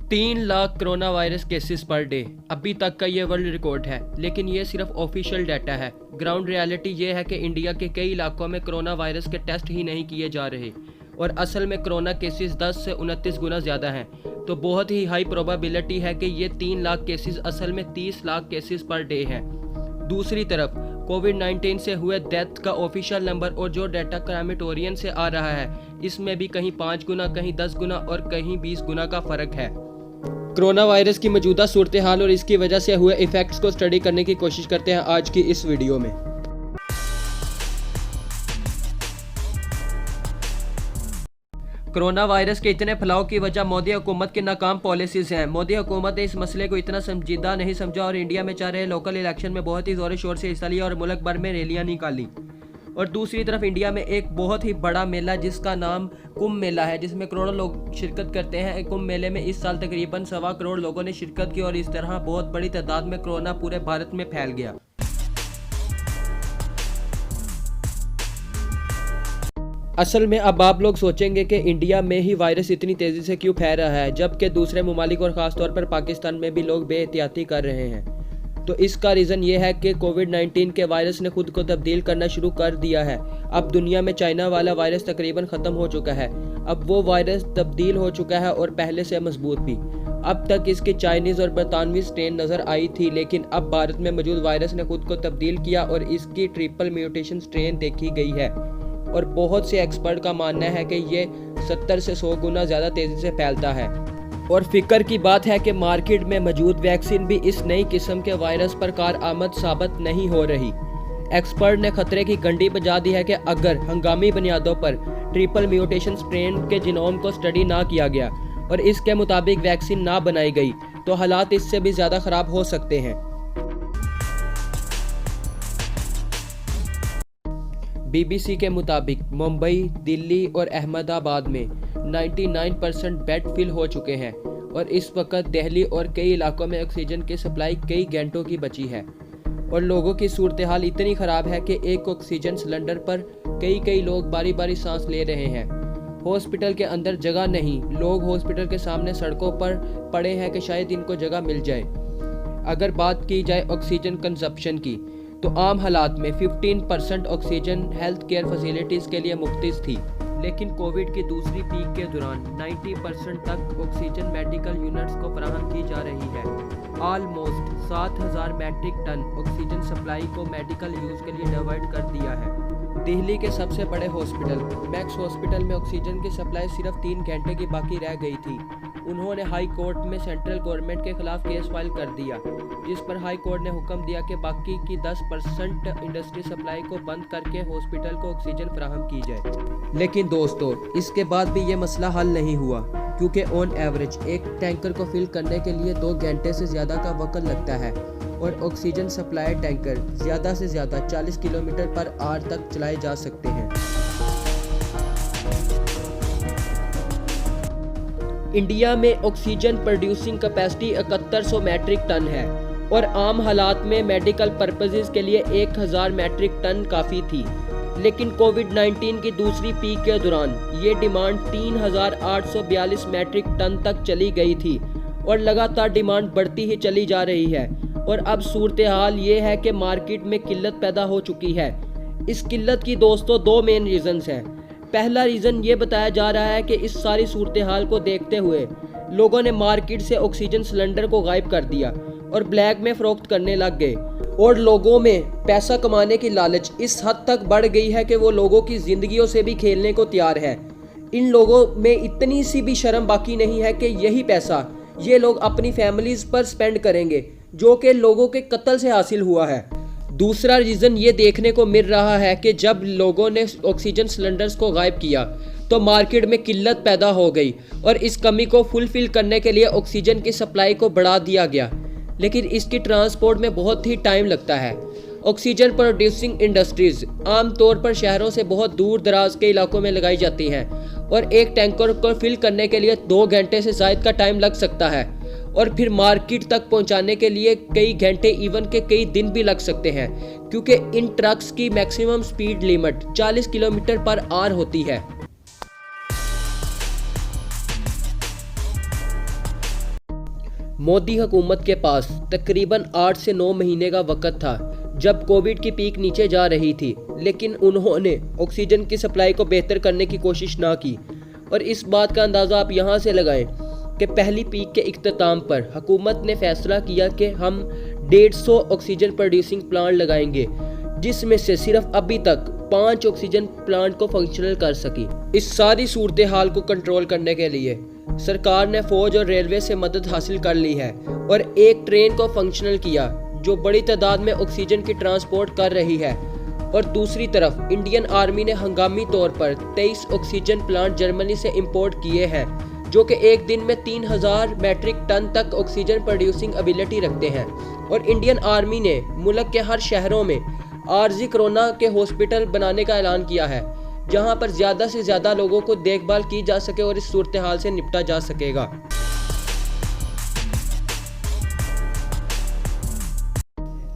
3 lakh corona virus cases per day अभी तक का ये वर्ल्ड रिकॉर्ड है, लेकिन ये सिर्फ ऑफिशियल डाटा है। ग्राउंड रियलिटी ये है कि इंडिया के कई इलाकों में कोरोना वायरस के टेस्ट ही नहीं किए जा रहे और असल में कोरोना केसेस 10 से 29 गुना ज़्यादा हैं। तो बहुत ही हाई प्रोबेबिलिटी है कि ये 3 लाख केसेस असल में 30 लाख केसेस पर डे हैं। दूसरी तरफ कोविड-19 से हुए डेथ का ऑफिशियल नंबर और जो डाटा क्राइमेटोरियन से आ रहा है, इसमें भी कहीं 5 गुना, कहीं 10 गुना और कहीं 20 गुना का फ़र्क है। कोरोना वायरस की मौजूदा सूरत हाल और इसकी वजह से हुए इफेक्ट्स को स्टडी करने की कोशिश करते हैं आज की इस वीडियो में। कोरोना वायरस के इतने फैलाव की वजह मोदी हुकूमत की नाकाम पॉलिसीज हैं। मोदी हुकूमत ने इस मसले को इतना संजीदा नहीं समझा और इंडिया में चल रहे लोकल इलेक्शन में बहुत ही जोर शोर से हिस्सा लिया और मुल्क भर में रैलियां निकाली। और दूसरी तरफ इंडिया में एक बहुत ही बड़ा मेला जिसका नाम कुंभ मेला है, जिसमें करोड़ों लोग शिरकत करते हैं। कुंभ मेले में इस साल तकरीबन 1.25 करोड़ लोगों ने शिरकत की और इस तरह बहुत बड़ी तादाद में कोरोना पूरे भारत में फैल गया। असल में अब आप लोग सोचेंगे कि इंडिया में ही वायरस इतनी तेज़ी से क्यों फैल रहा है, जबकि दूसरे ममालिक और ख़ासतौर पर पाकिस्तान में भी लोग बेएहतियाती कर रहे हैं। तो इसका रीज़न ये है कि कोविड-19 के वायरस ने खुद को तब्दील करना शुरू कर दिया है। अब दुनिया में चाइना वाला वायरस तकरीबन ख़त्म हो चुका है। अब वो वायरस तब्दील हो चुका है और पहले से मजबूत भी। अब तक इसकी चाइनीज़ और बरतानवी स्ट्रेन नज़र आई थी, लेकिन अब भारत में मौजूद वायरस ने खुद को तब्दील किया और इसकी ट्रिपल म्यूटेशन स्ट्रेन देखी गई है। और बहुत से एक्सपर्ट का मानना है कि ये 70 से 100 गुना ज़्यादा तेज़ी से फैलता है। और फिक्र की बात है कि मार्केट में मौजूद वैक्सीन भी इस नई किस्म के वायरस पर कारआमद साबित नहीं हो रही। एक्सपर्ट ने खतरे की घंटी बजा दी है कि अगर हंगामी बुनियादों पर ट्रिपल म्यूटेशन स्ट्रेन के जीनोम को स्टडी ना किया गया और इसके मुताबिक वैक्सीन ना बनाई गई तो हालात इससे भी ज़्यादा ख़राब हो सकते हैं। BBC के मुताबिक मुंबई, दिल्ली और अहमदाबाद में 99% बेड फिल हो चुके हैं और इस वक्त दिल्ली और कई इलाकों में ऑक्सीजन की सप्लाई कई घंटों की बची है और लोगों की सूरत हाल इतनी ख़राब है कि एक ऑक्सीजन सिलेंडर पर कई लोग बारी बारी सांस ले रहे हैं। हॉस्पिटल के अंदर जगह नहीं, लोग हॉस्पिटल के सामने सड़कों पर पड़े हैं कि शायद इनको जगह मिल जाए। अगर बात की जाए ऑक्सीजन कंजप्शन की तो आम हालात में 15% ऑक्सीजन हेल्थ केयर फैसिलिटीज़ के लिए मुख्तस थी, लेकिन कोविड की दूसरी पीक के दौरान 90% तक ऑक्सीजन मेडिकल यूनिट्स को फराहम की जा रही है। Almost 7000 metric ton oxygen supply को मेडिकल यूज़ के लिए डिवाइड कर दिया है। दिल्ली के सबसे बड़े हॉस्पिटल मैक्स हॉस्पिटल में ऑक्सीजन की सप्लाई सिर्फ 3 घंटे की बाकी रह गई थी। उन्होंने हाई कोर्ट में सेंट्रल गवर्नमेंट के खिलाफ केस फाइल कर दिया, जिस पर हाई कोर्ट ने हुक्म दिया कि बाकी की 10% इंडस्ट्री सप्लाई को बंद करके हॉस्पिटल को ऑक्सीजन फराहम की जाए। लेकिन दोस्तों, इसके बाद भी ये मसला हल नहीं हुआ, क्योंकि ऑन एवरेज एक टैंकर को फिल करने के लिए 2 घंटे से ज़्यादा का वक्त लगता है और ऑक्सीजन सप्लाई टैंकर ज़्यादा से ज़्यादा 40 किलोमीटर पर आवर तक चलाए जा सकते हैं। इंडिया में oxygen producing capacity 7100 metric ton है और आम हालात में मेडिकल पर्पसेस के लिए 1000 मैट्रिक टन काफ़ी थी। लेकिन कोविड-19 की दूसरी पीक के दौरान ये डिमांड 3842 मैट्रिक टन तक चली गई थी और लगातार डिमांड बढ़ती ही चली जा रही है। और अब सूरत हाल ये है कि मार्केट में किल्लत पैदा हो चुकी है। इस किल्लत की दोस्तों 2 मेन रीज़न्स हैं। पहला रीज़न ये बताया जा रहा है कि इस सारी सूरत हाल को देखते हुए लोगों ने मार्केट से ऑक्सीजन सिलेंडर को गायब कर दिया और ब्लैक में फ़रोख्त करने लग गए और लोगों में पैसा कमाने की लालच इस हद तक बढ़ गई है कि वो लोगों की ज़िंदगियों से भी खेलने को तैयार है। इन लोगों में इतनी सी भी शर्म बाकी नहीं है कि यही पैसा ये लोग अपनी फैमिलीज़ पर स्पेंड करेंगे, जो कि लोगों के कत्ल से हासिल हुआ है। दूसरा रीज़न ये देखने को मिल रहा है कि जब लोगों ने ऑक्सीजन सिलेंडर्स को गायब किया तो मार्केट में किल्लत पैदा हो गई और इस कमी को फुलफिल करने के लिए ऑक्सीजन की सप्लाई को बढ़ा दिया गया, लेकिन इसकी ट्रांसपोर्ट में बहुत ही टाइम लगता है। ऑक्सीजन प्रोड्यूसिंग इंडस्ट्रीज़ आमतौर पर शहरों से बहुत दूर दराज के इलाकों में लगाई जाती हैं और एक टैंकर को फिल करने के लिए 2 घंटे से ज़ायद का टाइम लग सकता है और फिर मार्केट तक पहुंचाने के लिए कई घंटे इवन के कई दिन भी लग सकते हैं, क्योंकि इन ट्रक्स की maximum speed limit 40 kilometre per hour होती है। मोदी हुकूमत के पास तकरीबन 8 से 9 महीने का वक्त था जब कोविड की पीक नीचे जा रही थी, लेकिन उन्होंने ऑक्सीजन की सप्लाई को बेहतर करने की कोशिश ना की। और इस बात का अंदाज़ा आप यहाँ से लगाएं कि पहली पीक के इख्तिताम पर हुकूमत ने फैसला किया कि हम 150 ऑक्सीजन प्रोड्यूसिंग प्लांट लगाएंगे, जिसमें से सिर्फ अभी तक 5 ऑक्सीजन प्लांट को फंक्शनल कर सकी। इस सारी सूरत हाल को कंट्रोल करने के लिए सरकार ने फौज और रेलवे से मदद हासिल कर ली है और एक ट्रेन को फंक्शनल किया जो बड़ी तादाद में ऑक्सीजन की ट्रांसपोर्ट कर रही है। और दूसरी तरफ इंडियन आर्मी ने हंगामी तौर पर 23 ऑक्सीजन प्लांट जर्मनी से इंपोर्ट किए हैं, जो कि एक दिन में 3000 मैट्रिक टन तक ऑक्सीजन प्रोड्यूसिंग एबिलिटी रखते हैं। और इंडियन आर्मी ने मुल्क के हर शहरों में आर्जी कोरोना के हॉस्पिटल बनाने का ऐलान किया है, जहां पर ज़्यादा से ज़्यादा लोगों को देखभाल की जा सके और इस सूरत हाल से निपटा जा सकेगा।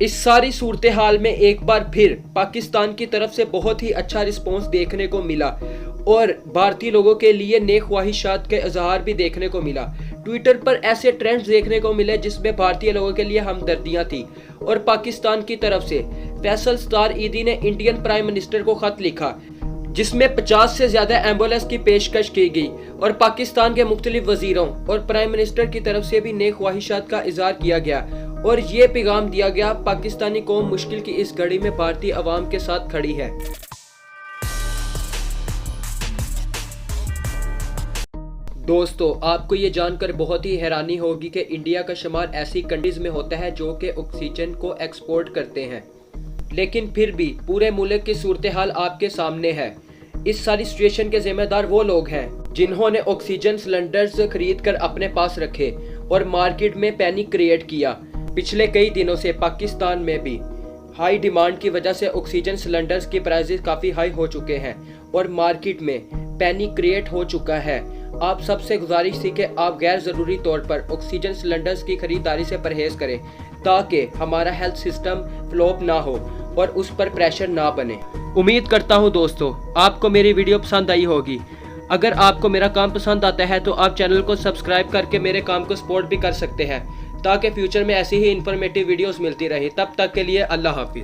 इस सारी सूरत हाल में एक बार फिर पाकिस्तान की तरफ से बहुत ही अच्छा रिस्पॉन्स देखने को मिला और भारतीय लोगों के लिए नेक ख्वाहिशात के इजहार भी देखने को मिला। ट्विटर पर ऐसे ट्रेंड्स देखने को मिले जिसमें भारतीय लोगों के लिए हमदर्दियां थी। और पाकिस्तान की तरफ से फैसल स्टार ईदी ने इंडियन प्राइम मिनिस्टर को खत लिखा, जिसमें 50 से ज्यादा एम्बुलेंस की पेशकश की गई और पाकिस्तान के मुख्तलिफ वजीरों और प्राइम मिनिस्टर की तरफ से भी नेक ख्वाहिशात का इजहार किया गया और ये पैगाम दिया गया, पाकिस्तानी कौम मुश्किल की इस घड़ी में भारतीय अवाम के साथ खड़ी है। दोस्तों, आपको ये जानकर बहुत ही हैरानी होगी कि इंडिया का शुमार ऐसी कंट्रीज में होता है जो कि ऑक्सीजन को एक्सपोर्ट करते हैं, लेकिन फिर भी पूरे मुल्क की सूरत हाल आपके सामने है। इस सारी सिचुएशन के जिम्मेदार वो लोग हैं जिन्होंने ऑक्सीजन सिलेंडर्स खरीद कर अपने पास रखे और मार्केट में पैनिक क्रिएट किया। पिछले कई दिनों से पाकिस्तान में भी हाई डिमांड की वजह से ऑक्सीजन सिलेंडर्स की प्राइसेस काफ़ी हाई हो चुके हैं और मार्केट में पैनिक क्रिएट हो चुका है। आप सबसे गुजारिश थी कि आप गैर ज़रूरी तौर पर ऑक्सीजन सिलेंडर्स की खरीदारी से परहेज़ करें ताकि हमारा हेल्थ सिस्टम फ्लॉप ना हो और उस पर प्रेशर ना बने। उम्मीद करता हूँ दोस्तों आपको मेरी वीडियो पसंद आई होगी। अगर आपको मेरा काम पसंद आता है तो आप चैनल को सब्सक्राइब करके मेरे काम को सपोर्ट भी कर सकते हैं ताकि फ्यूचर में ऐसी ही इंफॉर्मेटिव वीडियोस मिलती रहे। तब तक के लिए अल्लाह हाफिज़।